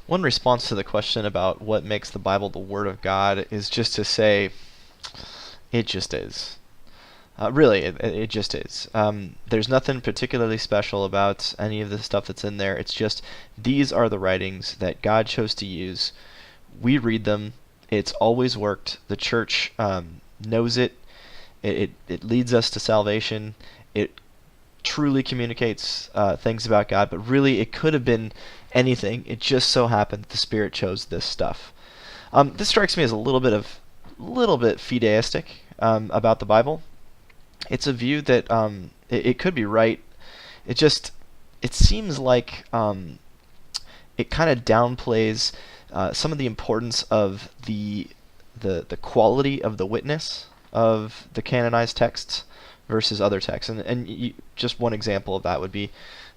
One response to the question about what makes the Bible the Word of God is just to say, it just is. Really, it just is. There's nothing particularly special about any of the stuff that's in there. It's just these are the writings that God chose to use. We read them. It's always worked. The church knows it. It leads us to salvation. It truly communicates things about God, but really it could have been anything. It just so happened that the Spirit chose this stuff. This strikes me as a little bit fideistic about the Bible. It's a view that it could be right. It just it seems like it kind of downplays some of the importance of the quality of the witness of the canonized texts versus other texts. Just one example of that would be,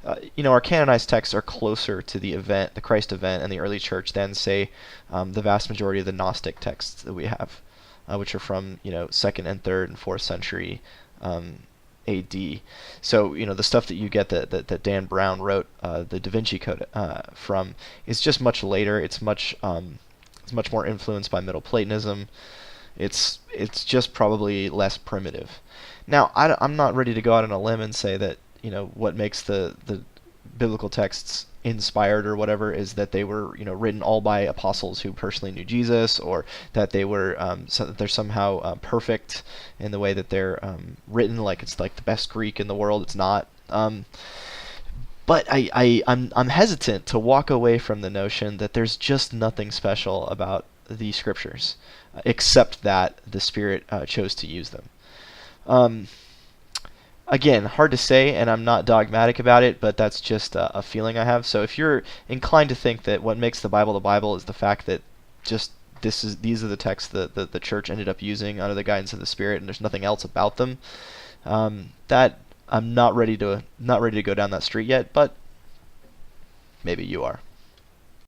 our canonized texts are closer to the Christ event, and the early church than, say, the vast majority of the Gnostic texts that we have, which are from, second and third and fourth century AD. So, the stuff that you get that Dan Brown wrote the Da Vinci Code from is just much later. It's much more influenced by Middle Platonism. It's just probably less primitive. Now, I'm not ready to go out on a limb and say that what makes the biblical texts inspired or whatever is that they were written all by apostles who personally knew Jesus, or that they were that they're somehow perfect in the way that they're written, like it's like the best Greek in the world. It's not. But I'm hesitant to walk away from the notion that there's just nothing special about the scriptures, except that the Spirit chose to use them. Again, hard to say, and I'm not dogmatic about it, but that's just a feeling I have. So if you're inclined to think that what makes the Bible is the fact that just these are the texts that the church ended up using under the guidance of the Spirit, and there's nothing else about them, that I'm not ready to go down that street yet, but maybe you are.